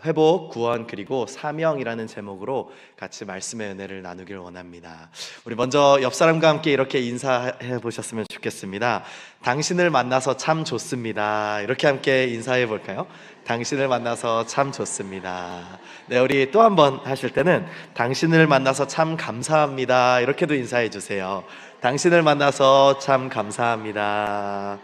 회복, 구원, 그리고 사명이라는 제목으로 같이 말씀의 은혜를 나누길 원합니다. 우리 먼저 옆 사람과 함께 이렇게 인사해 보셨으면 좋겠습니다. 당신을 만나서 참 좋습니다. 이렇게 함께 인사해 볼까요? 당신을 만나서 참 좋습니다. 네, 우리 또 한 번 하실 때는 당신을 만나서 참 감사합니다. 이렇게도 인사해 주세요. 당신을 만나서 참 감사합니다.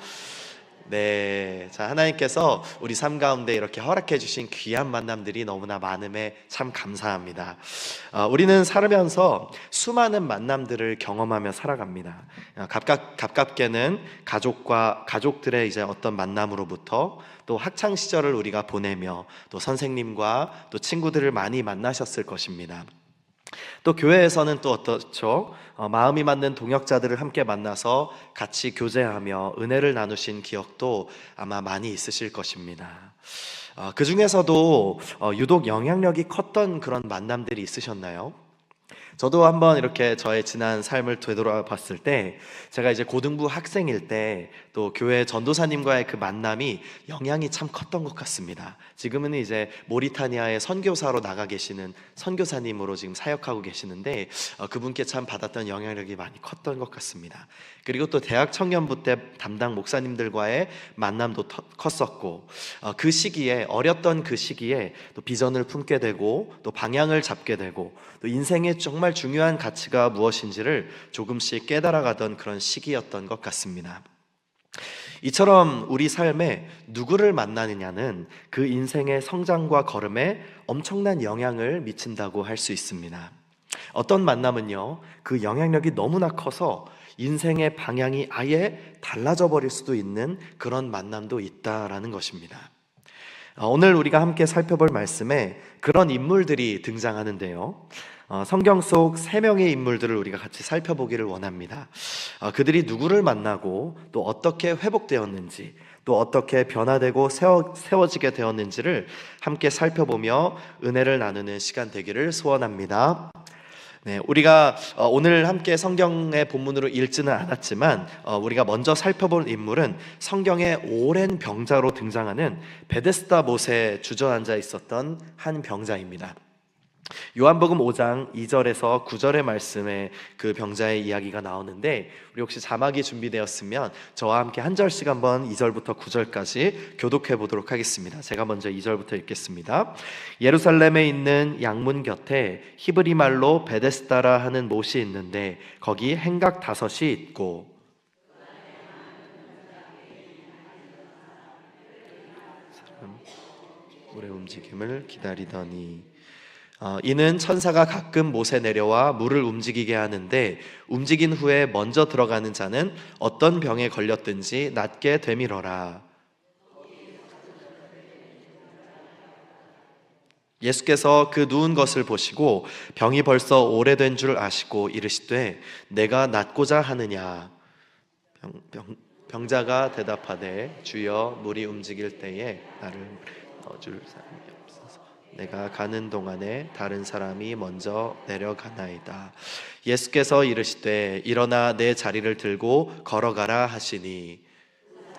네, 자, 하나님께서 우리 삶 가운데 이렇게 허락해 주신 귀한 만남들이 너무나 많음에 참 감사합니다. 우리는 살면서 수많은 만남들을 경험하며 살아갑니다. 가깝게는 가족들의 이제 어떤 만남으로부터, 또 학창 시절을 우리가 보내며, 또 선생님과 또 친구들을 많이 만나셨을 것입니다. 또 교회에서는 또 어떻죠? 마음이 맞는 동역자들을 함께 만나서 같이 교제하며 은혜를 나누신 기억도 아마 많이 있으실 것입니다. 그 중에서도 유독 영향력이 컸던 그런 만남들이 있으셨나요? 저도 한번 이렇게 저의 지난 삶을 되돌아봤을 때, 제가 이제 고등부 학생일 때 또 교회 전도사님과의 그 만남이 영향이 참 컸던 것 같습니다. 지금은 이제 모리타니아에 선교사로 나가 계시는 선교사님으로 지금 사역하고 계시는데, 그분께 참 받았던 영향력이 많이 컸던 것 같습니다. 그리고 또 대학 청년부 때 담당 목사님들과의 만남도 컸었고, 그 시기에, 어렸던 그 시기에 또 비전을 품게 되고, 또 방향을 잡게 되고, 또 인생의 정말 중요한 가치가 무엇인지를 조금씩 깨달아가던 그런 시기였던 것 같습니다. 이처럼 우리 삶에 누구를 만나느냐는 그 인생의 성장과 걸음에 엄청난 영향을 미친다고 할 수 있습니다. 어떤 만남은요, 그 영향력이 너무나 커서 인생의 방향이 아예 달라져 버릴 수도 있는 그런 만남도 있다라는 것입니다. 오늘 우리가 함께 살펴볼 말씀에 그런 인물들이 등장하는데요, 성경 속 3명의 인물들을 우리가 같이 살펴보기를 원합니다. 그들이 누구를 만나고 또 어떻게 회복되었는지, 또 어떻게 변화되고 세워지게 되었는지를 함께 살펴보며 은혜를 나누는 시간 되기를 소원합니다. 네, 우리가 오늘 함께 성경의 본문으로 읽지는 않았지만, 우리가 먼저 살펴볼 인물은 성경의 오랜 병자로 등장하는 베데스다 못에 주저앉아 있었던 한 병자입니다. 요한복음 5장 2절에서 9절의 말씀에 그 병자의 이야기가 나오는데, 우리 혹시 자막이 준비되었으면 저와 함께 한 절씩 한번 2절부터 9절까지 교독해 보도록 하겠습니다. 제가 먼저 2절부터 읽겠습니다. 예루살렘에 있는 양문 곁에 히브리 말로 베데스다라 하는 못이 있는데 거기 행각 5이 있고, 물의 움직임을 기다리더니, 이는 천사가 가끔 못에 내려와 물을 움직이게 하는데, 움직인 후에 먼저 들어가는 자는 어떤 병에 걸렸든지 낫게 되밀어라. 예수께서 그 누운 것을 보시고 병이 벌써 오래된 줄 아시고 이르시되 내가 낫고자 하느냐. 병자가 대답하되 주여, 물이 움직일 때에 나를 넣어줄 사람이 없어서 내가 가는 동안에 다른 사람이 먼저 내려가나이다. 예수께서 이르시되 일어나 내 자리를 들고 걸어가라 하시니,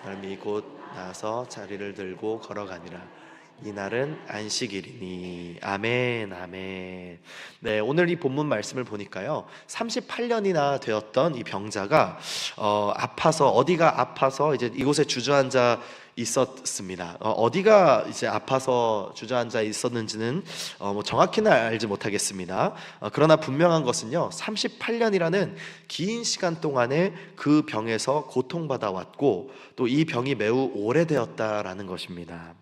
사람이 곧 나서 자리를 들고 걸어가니라. 이날은 안식일이니. 아멘, 아멘. 네, 오늘 이 본문 말씀을 보니까요, 38년이나 되었던 이 병자가 어디가 아파서 이제 이곳에 주저앉아 있었습니다. 어디가 이제 아파서 주저앉아 있었는지는 정확히는 알지 못하겠습니다. 그러나 분명한 것은요, 38년이라는 긴 시간 동안에 그 병에서 고통받아 왔고, 또 이 병이 매우 오래되었다라는 것입니다.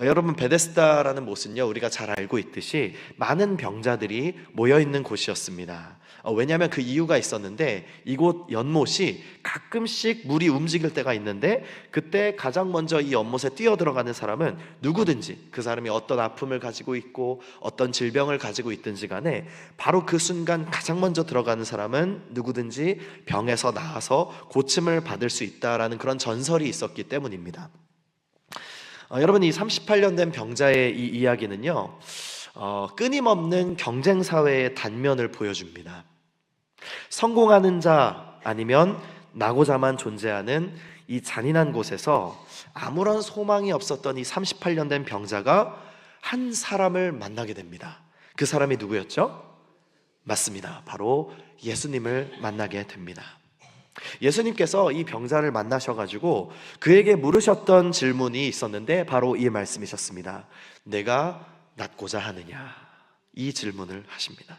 여러분, 베데스다라는 못은요, 우리가 잘 알고 있듯이 많은 병자들이 모여있는 곳이었습니다. 왜냐하면 그 이유가 있었는데, 이곳 연못이 가끔씩 물이 움직일 때가 있는데, 그때 가장 먼저 이 연못에 뛰어들어가는 사람은 누구든지, 그 사람이 어떤 아픔을 가지고 있고 어떤 질병을 가지고 있든지 간에 바로 그 순간 가장 먼저 들어가는 사람은 누구든지 병에서 나아서 고침을 받을 수 있다라는 그런 전설이 있었기 때문입니다. 여러분, 이 38년 된 병자의 이 이야기는요, 끊임없는 경쟁사회의 단면을 보여줍니다. 성공하는 자 아니면 나고자만 존재하는 이 잔인한 곳에서 아무런 소망이 없었던 이 38년 된 병자가 한 사람을 만나게 됩니다. 그 사람이 누구였죠? 맞습니다. 바로 예수님을 만나게 됩니다. 예수님께서 이 병자를 만나셔가지고 그에게 물으셨던 질문이 있었는데 바로 이 말씀이셨습니다. 내가 낫고자 하느냐? 이 질문을 하십니다.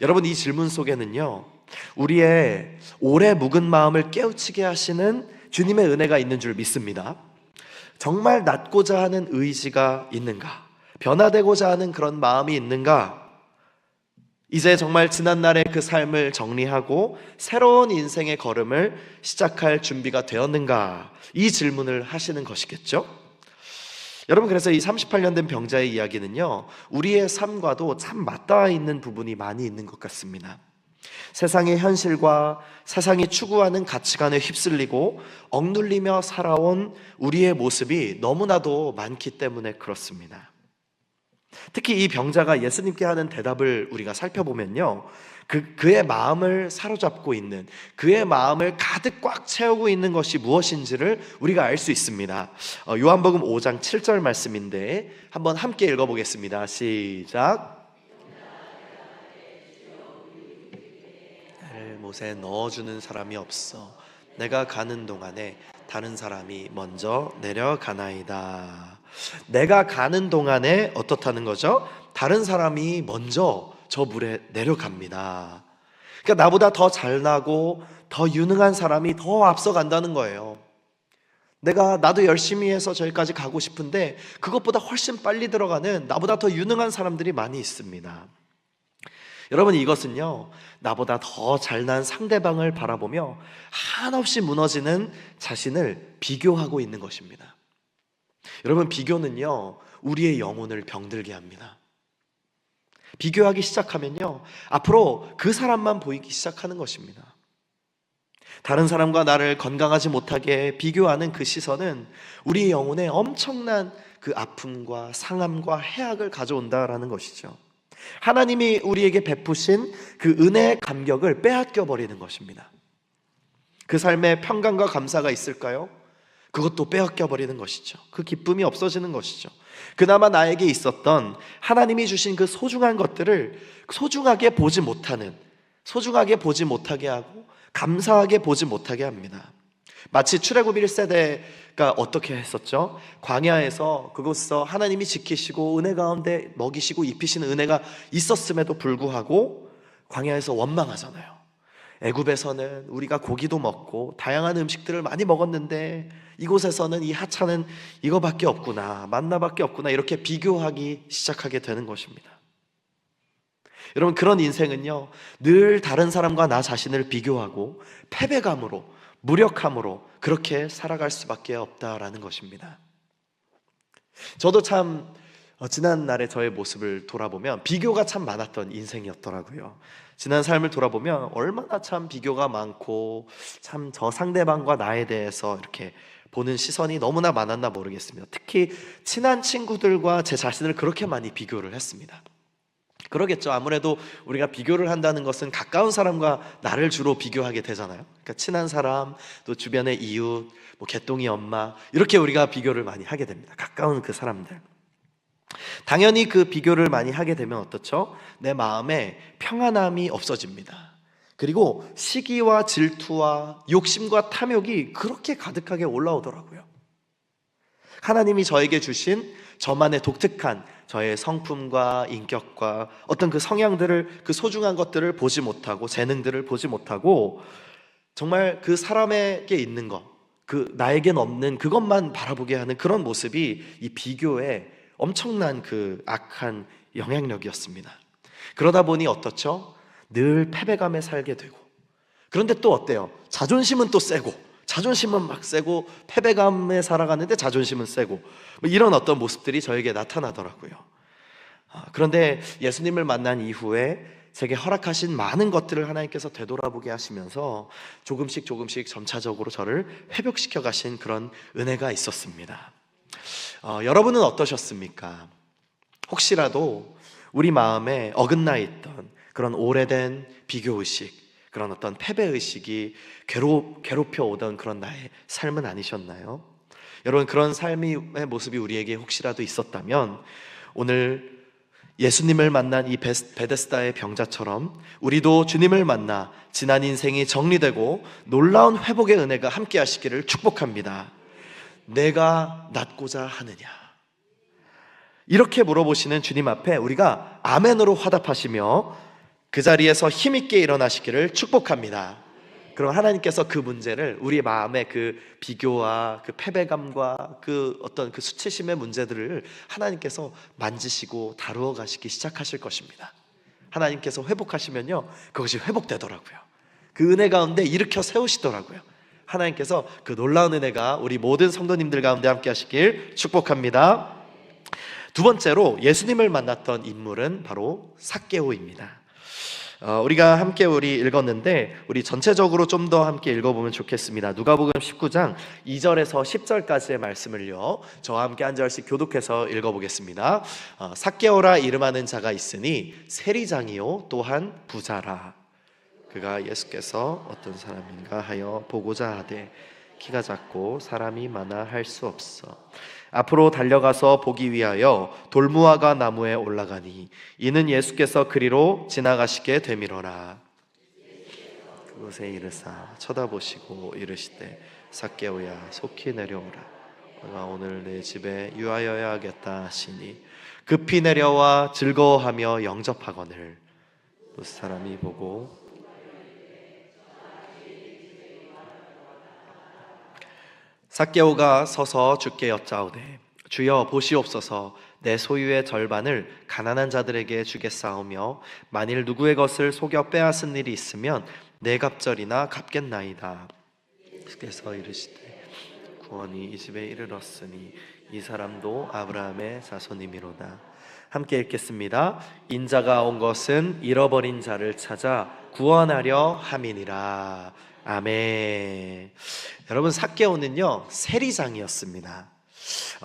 여러분, 이 질문 속에는요, 우리의 오래 묵은 마음을 깨우치게 하시는 주님의 은혜가 있는 줄 믿습니다. 정말 낫고자 하는 의지가 있는가? 변화되고자 하는 그런 마음이 있는가? 이제 정말 지난날의 그 삶을 정리하고 새로운 인생의 걸음을 시작할 준비가 되었는가? 이 질문을 하시는 것이겠죠? 여러분, 그래서 이 38년 된 병자의 이야기는요, 우리의 삶과도 참 맞닿아 있는 부분이 많이 있는 것 같습니다. 세상의 현실과 세상이 추구하는 가치관에 휩쓸리고 억눌리며 살아온 우리의 모습이 너무나도 많기 때문에 그렇습니다. 특히 이 병자가 예수님께 하는 대답을 우리가 살펴보면요, 그의 마음을 사로잡고 있는, 그의 마음을 가득 꽉 채우고 있는 것이 무엇인지를 우리가 알 수 있습니다. 요한복음 5장 7절 말씀인데 한번 함께 읽어보겠습니다. 시작. 나를 못에 넣어주는 사람이 없어. 내가 가는 동안에 다른 사람이 먼저 내려가나이다. 내가 가는 동안에 어떻다는 거죠? 다른 사람이 먼저 저 물에 내려갑니다. 그러니까 나보다 더 잘나고 더 유능한 사람이 더 앞서간다는 거예요. 나도 열심히 해서 저기까지 가고 싶은데 그것보다 훨씬 빨리 들어가는 나보다 더 유능한 사람들이 많이 있습니다. 여러분, 이것은요, 나보다 더 잘난 상대방을 바라보며 한없이 무너지는 자신을 비교하고 있는 것입니다. 여러분, 비교는요, 우리의 영혼을 병들게 합니다. 비교하기 시작하면요, 앞으로 그 사람만 보이기 시작하는 것입니다. 다른 사람과 나를 건강하지 못하게 비교하는 그 시선은 우리의 영혼에 엄청난 그 아픔과 상함과 해악을 가져온다라는 것이죠. 하나님이 우리에게 베푸신 그 은혜의 감격을 빼앗겨 버리는 것입니다. 그 삶에 평강과 감사가 있을까요? 그것도 빼앗겨 버리는 것이죠. 그 기쁨이 없어지는 것이죠. 그나마 나에게 있었던 하나님이 주신 그 소중한 것들을 소중하게 보지 못하게 하고 감사하게 보지 못하게 합니다. 마치 출애굽 1세대가 어떻게 했었죠? 광야에서 그곳에서 하나님이 지키시고 은혜 가운데 먹이시고 입히시는 은혜가 있었음에도 불구하고 광야에서 원망하잖아요. 애굽에서는 우리가 고기도 먹고 다양한 음식들을 많이 먹었는데 이곳에서는 이 하찮은 이거밖에 없구나, 만나밖에 없구나, 이렇게 비교하기 시작하게 되는 것입니다. 여러분, 그런 인생은요, 늘 다른 사람과 나 자신을 비교하고 패배감으로, 무력함으로 그렇게 살아갈 수밖에 없다라는 것입니다. 저도 참 지난날의 저의 모습을 돌아보면 비교가 참 많았던 인생이었더라고요. 지난 삶을 돌아보면 얼마나 참 비교가 많고 참 저 상대방과 나에 대해서 이렇게 보는 시선이 너무나 많았나 모르겠습니다. 특히 친한 친구들과 제 자신을 그렇게 많이 비교를 했습니다. 그러겠죠. 아무래도 우리가 비교를 한다는 것은 가까운 사람과 나를 주로 비교하게 되잖아요. 그러니까 친한 사람, 또 주변의 이웃, 개똥이 엄마, 이렇게 우리가 비교를 많이 하게 됩니다. 가까운 그 사람들. 당연히 그 비교를 많이 하게 되면 어떻죠? 내 마음에 평안함이 없어집니다. 그리고 시기와 질투와 욕심과 탐욕이 그렇게 가득하게 올라오더라고요. 하나님이 저에게 주신 저만의 독특한 저의 성품과 인격과 어떤 그 성향들을, 그 소중한 것들을 보지 못하고, 재능들을 보지 못하고 정말 그 사람에게 있는 것, 그 나에겐 없는 그것만 바라보게 하는 그런 모습이 이 비교의 엄청난 그 악한 영향력이었습니다. 그러다 보니 어떻죠? 늘 패배감에 살게 되고, 그런데 또 어때요? 자존심은 또 세고, 자존심은 막 세고, 패배감에 살아가는데 자존심은 세고, 이런 어떤 모습들이 저에게 나타나더라고요. 그런데 예수님을 만난 이후에 제게 허락하신 많은 것들을 하나님께서 되돌아보게 하시면서 조금씩 점차적으로 저를 회복시켜 가신 그런 은혜가 있었습니다. 여러분은 어떠셨습니까? 혹시라도 우리 마음에 어긋나 있던 그런 오래된 비교의식, 그런 어떤 패배의식이 괴롭혀 오던 그런 나의 삶은 아니셨나요? 여러분, 그런 삶의 모습이 우리에게 혹시라도 있었다면 오늘 예수님을 만난 이 베데스다의 병자처럼 우리도 주님을 만나 지난 인생이 정리되고 놀라운 회복의 은혜가 함께 하시기를 축복합니다. 내가 낫고자 하느냐? 이렇게 물어보시는 주님 앞에 우리가 아멘으로 화답하시며 그 자리에서 힘있게 일어나시기를 축복합니다. 그럼 하나님께서 그 문제를, 우리 마음의 그 비교와 그 패배감과 그 어떤 그 수치심의 문제들을 하나님께서 만지시고 다루어 가시기 시작하실 것입니다. 하나님께서 회복하시면요, 그것이 회복되더라고요. 그 은혜 가운데 일으켜 세우시더라고요. 하나님께서 그 놀라운 은혜가 우리 모든 성도님들 가운데 함께 하시길 축복합니다. 두 번째로 예수님을 만났던 인물은 바로 삭개오입니다. 우리가 함께 읽었는데 우리 전체적으로 좀 더 함께 읽어보면 좋겠습니다. 누가복음 19장 2절에서 10절까지의 말씀을요, 저와 함께 한 절씩 교독해서 읽어보겠습니다. 삭개오라 이름하는 자가 있으니 세리장이요 또한 부자라. 그가 예수께서 어떤 사람인가 하여 보고자 하되 키가 작고 사람이 많아 할 수 없어 앞으로 달려가서 보기 위하여 돌무화과 나무에 올라가니 이는 예수께서 그리로 지나가시게 되밀어라. 그곳에 이르사 쳐다보시고 이르시되 삭개오야 속히 내려오라. 내가 오늘 내 집에 유하여야 하겠다 하시니 급히 내려와 즐거워하며 영접하거늘. 그 사람이 보고 삭개오가 서서 주께 여짜오되 주여 보시옵소서 내 소유의 절반을 가난한 자들에게 주겠사오며 만일 누구의 것을 속여 빼앗은 일이 있으면 내 갑절이나 갚겠나이다. 그래서 이르시되 구원이 이 집에 이르렀으니 이 사람도 아브라함의 자손이미로다. 함께 읽겠습니다. 인자가 온 것은 잃어버린 자를 찾아 구원하려 함이니라. 아멘. 여러분, 삭개오는요 세리장이었습니다.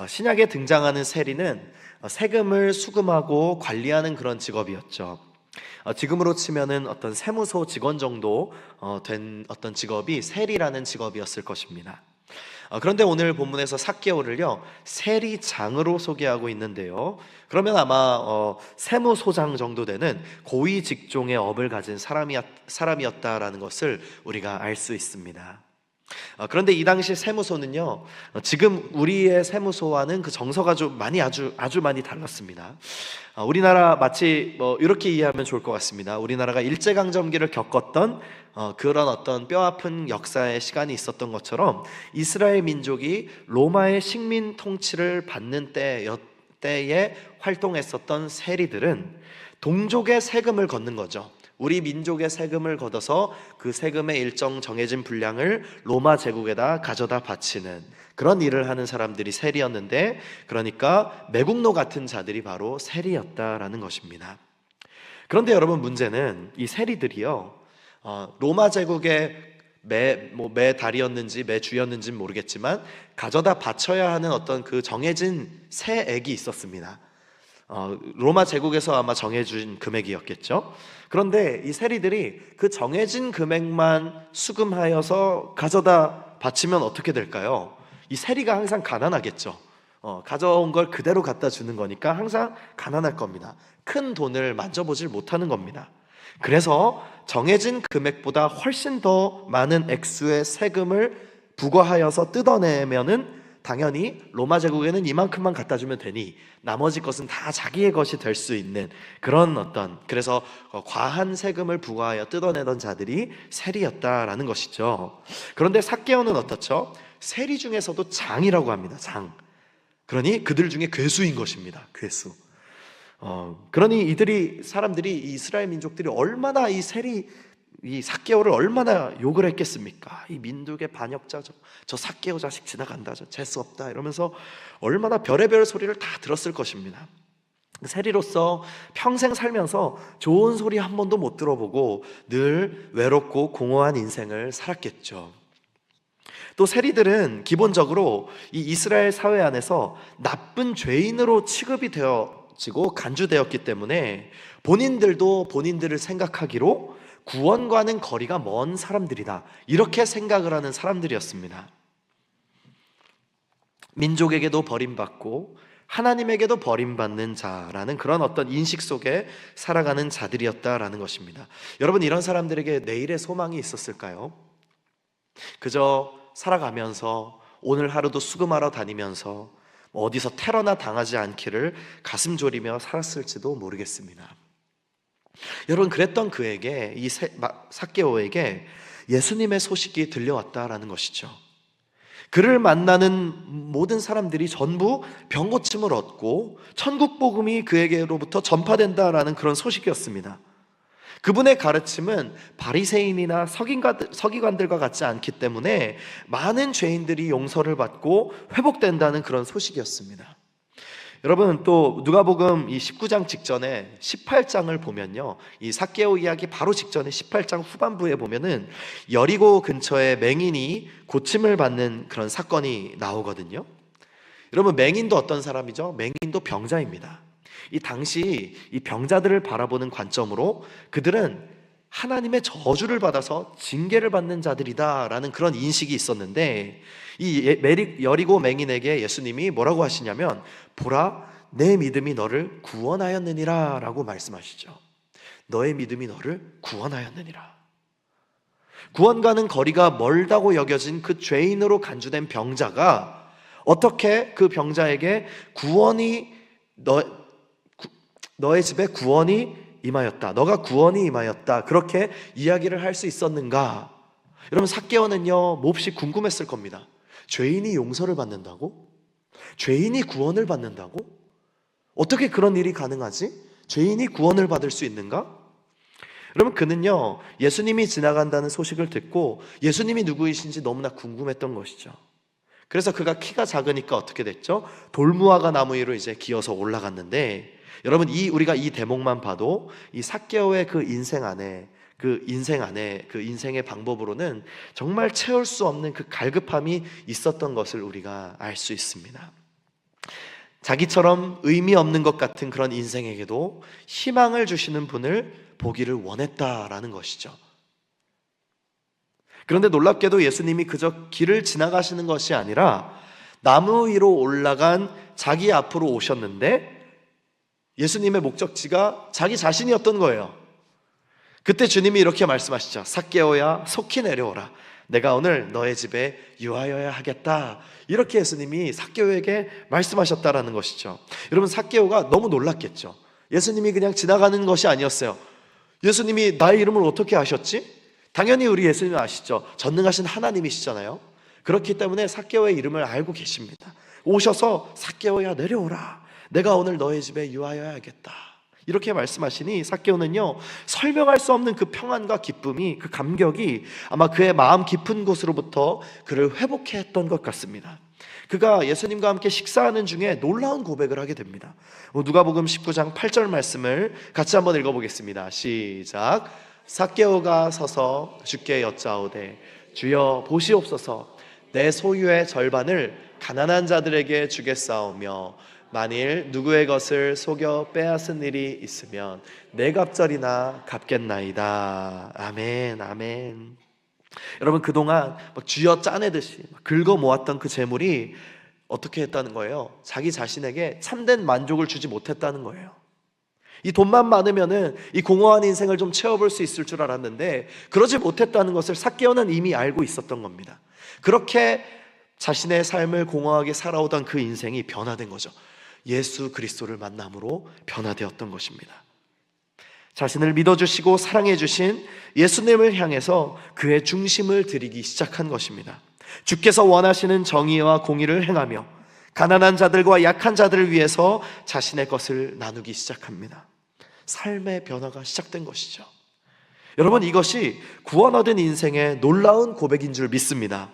신약에 등장하는 세리는 세금을 수금하고 관리하는 그런 직업이었죠. 지금으로 치면은 어떤 세무소 직원 정도 된 어떤 직업이 세리라는 직업이었을 것입니다. 그런데 오늘 본문에서 삭개오를요 세리장으로 소개하고 있는데요, 그러면 아마 세무소장 정도 되는 고위 직종의 업을 가진 사람이었다라는 것을 우리가 알 수 있습니다. 그런데 이 당시 세무소는요 지금 우리의 세무소와는 그 정서가 좀 아주 많이 달랐습니다. 우리나라 마치 이렇게 이해하면 좋을 것 같습니다. 우리나라가 일제강점기를 겪었던 그런 어떤 뼈아픈 역사의 시간이 있었던 것처럼 이스라엘 민족이 로마의 식민 통치를 받는 때에 활동했었던 세리들은 동족의 세금을 걷는 거죠. 우리 민족의 세금을 걷어서 그 세금의 일정 정해진 분량을 로마 제국에다 가져다 바치는 그런 일을 하는 사람들이 세리였는데, 그러니까 매국노 같은 자들이 바로 세리였다라는 것입니다. 그런데 여러분, 문제는 이 세리들이요 로마 제국의 매 달이었는지 매 주였는지는 모르겠지만 가져다 바쳐야 하는 어떤 그 정해진 세액이 있었습니다. 로마 제국에서 아마 정해준 금액이었겠죠. 그런데 이 세리들이 그 정해진 금액만 수금하여서 가져다 바치면 어떻게 될까요? 이 세리가 항상 가난하겠죠. 가져온 걸 그대로 갖다 주는 거니까 항상 가난할 겁니다. 큰 돈을 만져보질 못하는 겁니다. 그래서 정해진 금액보다 훨씬 더 많은 액수의 세금을 부과하여서 뜯어내면은 당연히 로마 제국에는 이만큼만 갖다 주면 되니 나머지 것은 다 자기의 것이 될 수 있는 그런 그래서 과한 세금을 부과하여 뜯어내던 자들이 세리였다라는 것이죠. 그런데 삭개오는 어떻죠? 세리 중에서도 장이라고 합니다. 장. 그러니 그들 중에 괴수인 것입니다. 괴수. 그러니 사람들이 이 이스라엘 민족들이 얼마나 이 삭개오를 얼마나 욕을 했겠습니까? 이 민족의 반역자, 저 삭개오 자식 지나간다, 저 재수 없다 이러면서 얼마나 별의별 소리를 다 들었을 것입니다. 세리로서 평생 살면서 좋은 소리 한 번도 못 들어보고 늘 외롭고 공허한 인생을 살았겠죠. 또 세리들은 기본적으로 이 이스라엘 사회 안에서 나쁜 죄인으로 취급이 되어지고 간주되었기 때문에 본인들도 본인들을 생각하기로 구원과는 거리가 먼 사람들이다, 이렇게 생각을 하는 사람들이었습니다. 민족에게도 버림받고 하나님에게도 버림받는 자라는 그런 어떤 인식 속에 살아가는 자들이었다라는 것입니다. 여러분, 이런 사람들에게 내일의 소망이 있었을까요? 그저 살아가면서 오늘 하루도 수금하러 다니면서 어디서 테러나 당하지 않기를 가슴 졸이며 살았을지도 모르겠습니다. 여러분, 그랬던 그에게, 이 삭개오에게 예수님의 소식이 들려왔다라는 것이죠. 그를 만나는 모든 사람들이 전부 병고침을 얻고 천국 복음이 그에게로부터 전파된다라는 그런 소식이었습니다. 그분의 가르침은 바리새인이나 서기관들과 같지 않기 때문에 많은 죄인들이 용서를 받고 회복된다는 그런 소식이었습니다. 여러분, 또 누가복음 이 19장 직전에 18장을 보면요, 이 삭개오 이야기 바로 직전에 18장 후반부에 보면은 여리고 근처에 맹인이 고침을 받는 그런 사건이 나오거든요. 여러분, 맹인도 어떤 사람이죠? 맹인도 병자입니다. 이 당시 이 병자들을 바라보는 관점으로 그들은 하나님의 저주를 받아서 징계를 받는 자들이다라는 그런 인식이 있었는데, 이 여리고 맹인에게 예수님이 뭐라고 하시냐면, 보라, 내 믿음이 너를 구원하였느니라 라고 말씀하시죠. 너의 믿음이 너를 구원하였느니라. 구원과는 거리가 멀다고 여겨진 그 죄인으로 간주된 병자가 어떻게 그 병자에게 너의 집에 구원이 임하였다, 너가 구원이 임하였다, 그렇게 이야기를 할 수 있었는가? 여러분, 삭개오는요 몹시 궁금했을 겁니다. 죄인이 용서를 받는다고? 죄인이 구원을 받는다고? 어떻게 그런 일이 가능하지? 죄인이 구원을 받을 수 있는가? 여러분, 그는요 예수님이 지나간다는 소식을 듣고 예수님이 누구이신지 너무나 궁금했던 것이죠. 그래서 그가 키가 작으니까 어떻게 됐죠? 돌무화과 나무 위로 이제 기어서 올라갔는데, 여러분, 우리가 이 대목만 봐도 이 삭개오의 그 인생의 방법으로는 정말 채울 수 없는 그 갈급함이 있었던 것을 우리가 알 수 있습니다. 자기처럼 의미 없는 것 같은 그런 인생에게도 희망을 주시는 분을 보기를 원했다라는 것이죠. 그런데 놀랍게도 예수님이 그저 길을 지나가시는 것이 아니라 나무 위로 올라간 자기 앞으로 오셨는데, 예수님의 목적지가 자기 자신이었던 거예요. 그때 주님이 이렇게 말씀하시죠. 삭개오야, 속히 내려오라. 내가 오늘 너의 집에 유하여야 하겠다. 이렇게 예수님이 삭개오에게 말씀하셨다라는 것이죠. 여러분, 삭개오가 너무 놀랐겠죠. 예수님이 그냥 지나가는 것이 아니었어요. 예수님이 나의 이름을 어떻게 아셨지? 당연히 우리 예수님 아시죠. 전능하신 하나님이시잖아요. 그렇기 때문에 삭개오의 이름을 알고 계십니다. 오셔서 삭개오야, 내려오라. 내가 오늘 너의 집에 유하여야겠다. 이렇게 말씀하시니 삭개오는요 설명할 수 없는 그 평안과 기쁨이, 그 감격이 아마 그의 마음 깊은 곳으로부터 그를 회복해 했던 것 같습니다. 그가 예수님과 함께 식사하는 중에 놀라운 고백을 하게 됩니다. 누가복음 19장 8절 말씀을 같이 한번 읽어보겠습니다. 시작. 삭개오가 서서 주께 여짜오되 주여 보시옵소서, 내 소유의 절반을 가난한 자들에게 주겠사오며 만일 누구의 것을 속여 빼앗은 일이 있으면 네 갑절이나 갚겠나이다. 아멘, 아멘. 여러분, 그동안 막 쥐어 짜내듯이 긁어 모았던 그 재물이 어떻게 했다는 거예요? 자기 자신에게 참된 만족을 주지 못했다는 거예요. 이 돈만 많으면은 이 공허한 인생을 좀 채워볼 수 있을 줄 알았는데 그러지 못했다는 것을 삭개오는 이미 알고 있었던 겁니다. 그렇게 자신의 삶을 공허하게 살아오던 그 인생이 변화된 거죠. 예수 그리스도를 만남으로 변화되었던 것입니다. 자신을 믿어주시고 사랑해주신 예수님을 향해서 그의 중심을 드리기 시작한 것입니다. 주께서 원하시는 정의와 공의를 행하며 가난한 자들과 약한 자들을 위해서 자신의 것을 나누기 시작합니다. 삶의 변화가 시작된 것이죠. 여러분, 이것이 구원 얻은 인생의 놀라운 고백인 줄 믿습니다.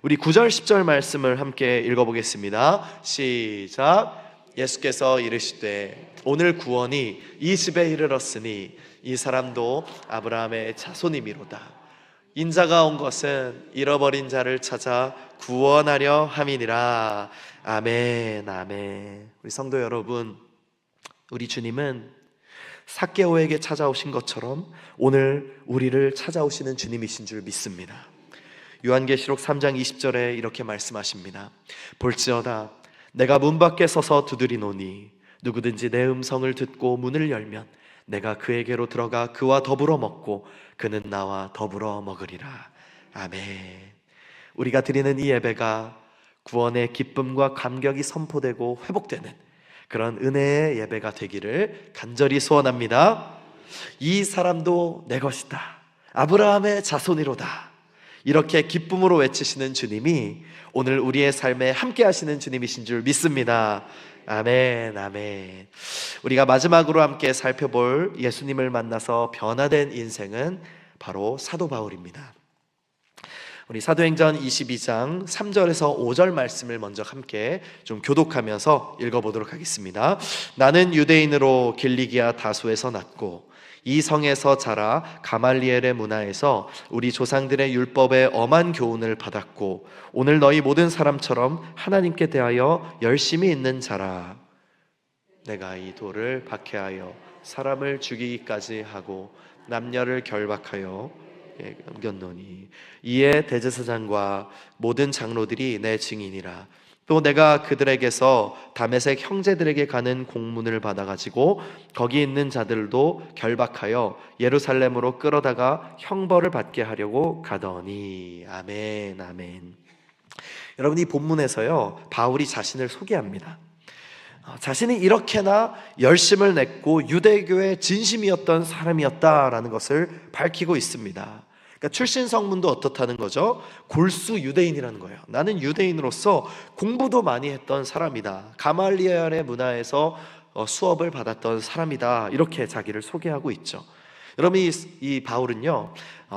우리 9절 10절 말씀을 함께 읽어보겠습니다. 시작. 예수께서 이르시되 오늘 구원이 이 집에 이르렀으니 이 사람도 아브라함의 자손이미로다. 인자가 온 것은 잃어버린 자를 찾아 구원하려 함이니라. 아멘, 아멘. 우리 성도 여러분, 우리 주님은 삭개오에게 찾아오신 것처럼 오늘 우리를 찾아오시는 주님이신 줄 믿습니다. 요한계시록 3장 20절에 이렇게 말씀하십니다. 볼지어다 내가 문 밖에 서서 두드리노니 누구든지 내 음성을 듣고 문을 열면 내가 그에게로 들어가 그와 더불어 먹고 그는 나와 더불어 먹으리라. 아멘. 우리가 드리는 이 예배가 구원의 기쁨과 감격이 선포되고 회복되는 그런 은혜의 예배가 되기를 간절히 소원합니다. 이 사람도 내 것이다, 아브라함의 자손이로다, 이렇게 기쁨으로 외치시는 주님이 오늘 우리의 삶에 함께 하시는 주님이신 줄 믿습니다. 아멘, 아멘. 우리가 마지막으로 함께 살펴볼 예수님을 만나서 변화된 인생은 바로 사도 바울입니다. 우리 사도행전 22장 3절에서 5절 말씀을 먼저 함께 좀 교독하면서 읽어보도록 하겠습니다. 나는 유대인으로 길리기아 다소에서 났고 이 성에서 자라 가말리엘의 문화에서 우리 조상들의 율법의 엄한 교훈을 받았고 오늘 너희 모든 사람처럼 하나님께 대하여 열심히 있는 자라. 내가 이 돌을 박해하여 사람을 죽이기까지 하고 남녀를 결박하여 넘겼노니 이에 대제사장과 모든 장로들이 내 증인이라. 또 내가 그들에게서 다메섹 형제들에게 가는 공문을 받아가지고 거기 있는 자들도 결박하여 예루살렘으로 끌어다가 형벌을 받게 하려고 가더니. 아멘, 아멘. 여러분, 이 본문에서요 바울이 자신을 소개합니다. 자신이 이렇게나 열심을 냈고 유대교의 진심이었던 사람이었다라는 것을 밝히고 있습니다. 그러니까 출신 성분도 어떻다는 거죠? 골수 유대인이라는 거예요. 나는 유대인으로서 공부도 많이 했던 사람이다, 가말리엘의 문화에서 수업을 받았던 사람이다, 이렇게 자기를 소개하고 있죠. 여러분, 이 바울은요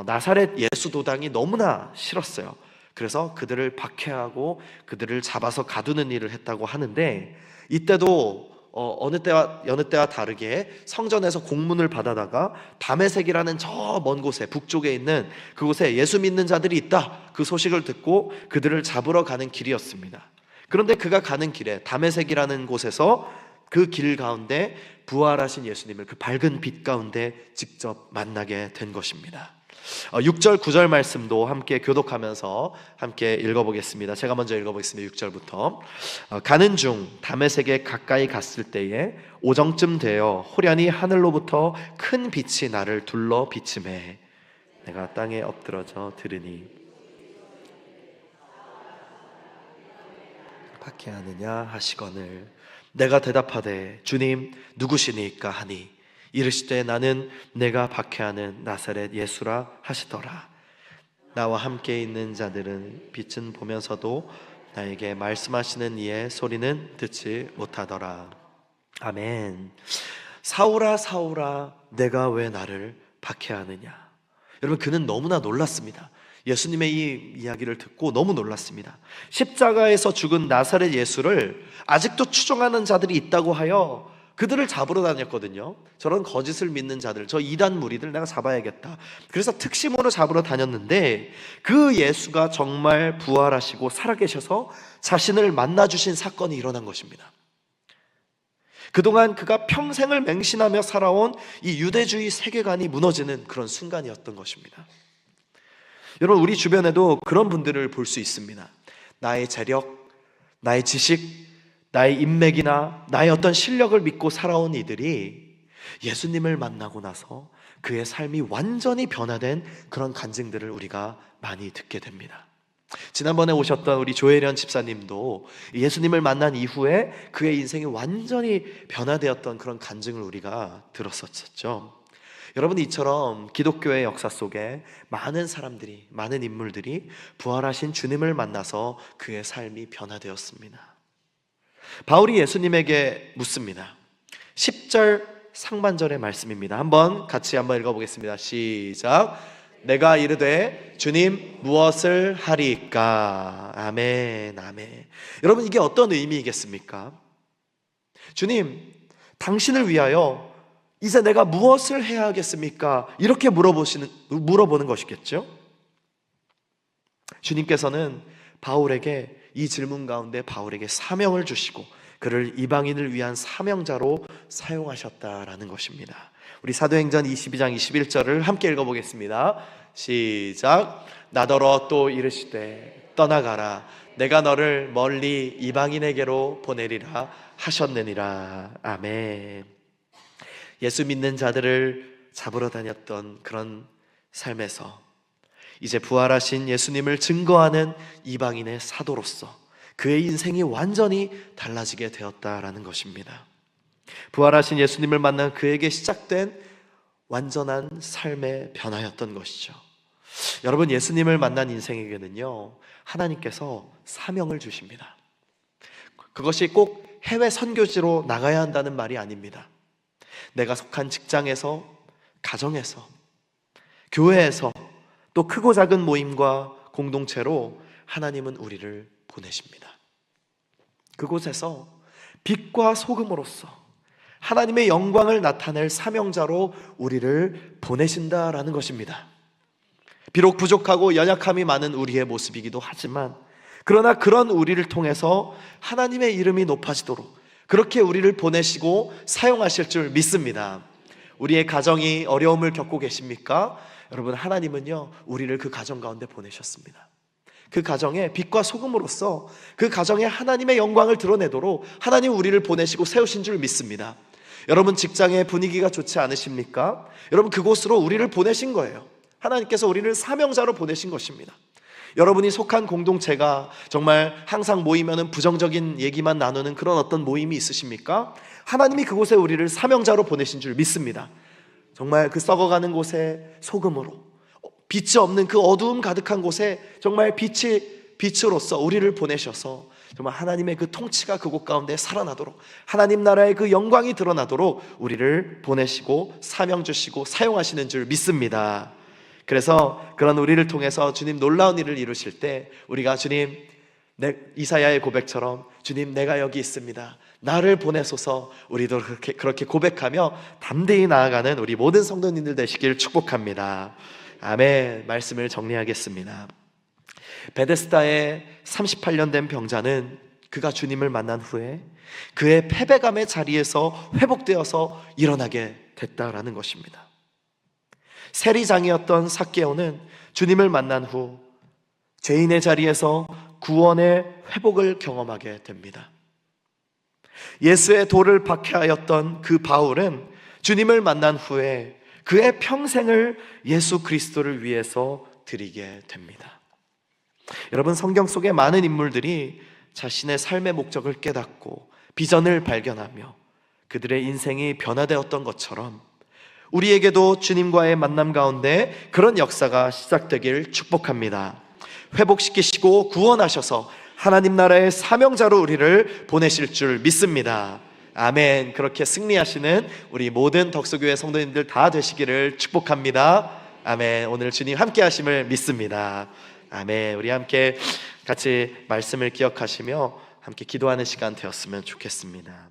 나사렛 예수도당이 너무나 싫었어요. 그래서 그들을 박해하고 그들을 잡아서 가두는 일을 했다고 하는데, 이때도 어느 때와 다르게 성전에서 공문을 받아다가 다메섹이라는 저 먼 곳에 북쪽에 있는 그곳에 예수 믿는 자들이 있다, 그 소식을 듣고 그들을 잡으러 가는 길이었습니다. 그런데 그가 가는 길에 다메섹이라는 곳에서 그 길 가운데 부활하신 예수님을 그 밝은 빛 가운데 직접 만나게 된 것입니다. 6절 9절 말씀도 함께 교독하면서 함께 읽어보겠습니다. 제가 먼저 읽어보겠습니다. 6절부터. 가는 중 다메섹에 가까이 갔을 때에 오정쯤 되어 호련히 하늘로부터 큰 빛이 나를 둘러 비침해 내가 땅에 엎드러져 들으니 박해하느냐 하시거늘 내가 대답하되 주님 누구시니까 하니 이르시되 나는 내가 박해하는 나사렛 예수라 하시더라. 나와 함께 있는 자들은 빛은 보면서도 나에게 말씀하시는 이의 소리는 듣지 못하더라. 아멘. 사울아 사울아 내가 왜 나를 박해하느냐. 여러분, 그는 너무나 놀랐습니다. 예수님의 이 이야기를 듣고 너무 놀랐습니다. 십자가에서 죽은 나사렛 예수를 아직도 추종하는 자들이 있다고 하여 그들을 잡으러 다녔거든요. 저런 거짓을 믿는 자들, 저 이단 무리들 내가 잡아야겠다. 그래서 특심으로 잡으러 다녔는데 그 예수가 정말 부활하시고 살아계셔서 자신을 만나주신 사건이 일어난 것입니다. 그동안 그가 평생을 맹신하며 살아온 이 유대주의 세계관이 무너지는 그런 순간이었던 것입니다. 여러분, 우리 주변에도 그런 분들을 볼 수 있습니다. 나의 재력, 나의 지식, 나의 인맥이나 나의 어떤 실력을 믿고 살아온 이들이 예수님을 만나고 나서 그의 삶이 완전히 변화된 그런 간증들을 우리가 많이 듣게 됩니다. 지난번에 오셨던 우리 조혜련 집사님도 예수님을 만난 이후에 그의 인생이 완전히 변화되었던 그런 간증을 우리가 들었었죠. 여러분, 이처럼 기독교의 역사 속에 많은 사람들이, 많은 인물들이 부활하신 주님을 만나서 그의 삶이 변화되었습니다. 바울이 예수님에게 묻습니다. 10절 상반절의 말씀입니다. 같이 한번 읽어보겠습니다. 시작. 내가 이르되 주님 무엇을 하리까? 아멘, 아멘. 여러분, 이게 어떤 의미이겠습니까? 주님, 당신을 위하여 이제 내가 무엇을 해야 하겠습니까? 이렇게 물어보는 것이겠죠? 주님께서는 바울에게 이 질문 가운데 바울에게 사명을 주시고 그를 이방인을 위한 사명자로 사용하셨다라는 것입니다. 우리 사도행전 22장 21절을 함께 읽어보겠습니다. 시작. 나더러 또 이르시되 떠나가라 내가 너를 멀리 이방인에게로 보내리라 하셨느니라. 아멘. 예수 믿는 자들을 잡으러 다녔던 그런 삶에서 이제 부활하신 예수님을 증거하는 이방인의 사도로서 그의 인생이 완전히 달라지게 되었다라는 것입니다. 부활하신 예수님을 만난 그에게 시작된 완전한 삶의 변화였던 것이죠. 여러분, 예수님을 만난 인생에게는요, 하나님께서 사명을 주십니다. 그것이 꼭 해외 선교지로 나가야 한다는 말이 아닙니다. 내가 속한 직장에서, 가정에서, 교회에서, 또 크고 작은 모임과 공동체로 하나님은 우리를 보내십니다. 그곳에서 빛과 소금으로서 하나님의 영광을 나타낼 사명자로 우리를 보내신다라는 것입니다. 비록 부족하고 연약함이 많은 우리의 모습이기도 하지만, 그러나 그런 우리를 통해서 하나님의 이름이 높아지도록 그렇게 우리를 보내시고 사용하실 줄 믿습니다. 우리의 가정이 어려움을 겪고 계십니까? 여러분, 하나님은요, 우리를 그 가정 가운데 보내셨습니다. 그 가정에 빛과 소금으로서 그 가정에 하나님의 영광을 드러내도록 하나님 우리를 보내시고 세우신 줄 믿습니다. 여러분, 직장의 분위기가 좋지 않으십니까? 여러분, 그곳으로 우리를 보내신 거예요. 하나님께서 우리를 사명자로 보내신 것입니다. 여러분이 속한 공동체가 정말 항상 모이면은 부정적인 얘기만 나누는 그런 어떤 모임이 있으십니까? 하나님이 그곳에 우리를 사명자로 보내신 줄 믿습니다. 정말 그 썩어가는 곳에 소금으로, 빛이 없는 그 어두움 가득한 곳에 정말 빛으로서 우리를 보내셔서 정말 하나님의 그 통치가 그곳 가운데 살아나도록, 하나님 나라의 그 영광이 드러나도록 우리를 보내시고 사명 주시고 사용하시는 줄 믿습니다. 그래서 그런 우리를 통해서 주님 놀라운 일을 이루실 때 우리가 주님, 이사야의 고백처럼 주님, 내가 여기 있습니다, 나를 보내소서, 우리도 그렇게 고백하며 담대히 나아가는 우리 모든 성도님들 되시길 축복합니다. 아멘. 말씀을 정리하겠습니다. 베데스다의 38년 된 병자는 그가 주님을 만난 후에 그의 패배감의 자리에서 회복되어서 일어나게 됐다라는 것입니다. 세리장이었던 삭개오는 주님을 만난 후 죄인의 자리에서 구원의 회복을 경험하게 됩니다. 예수의 돌을 박해하였던 그 바울은 주님을 만난 후에 그의 평생을 예수 그리스도를 위해서 드리게 됩니다. 여러분, 성경 속의 많은 인물들이 자신의 삶의 목적을 깨닫고 비전을 발견하며 그들의 인생이 변화되었던 것처럼 우리에게도 주님과의 만남 가운데 그런 역사가 시작되길 축복합니다. 회복시키시고 구원하셔서 하나님 나라의 사명자로 우리를 보내실 줄 믿습니다. 아멘. 그렇게 승리하시는 우리 모든 덕수교회 성도님들 다 되시기를 축복합니다. 아멘. 오늘 주님 함께 하심을 믿습니다. 아멘. 우리 함께 같이 말씀을 기억하시며 함께 기도하는 시간 되었으면 좋겠습니다.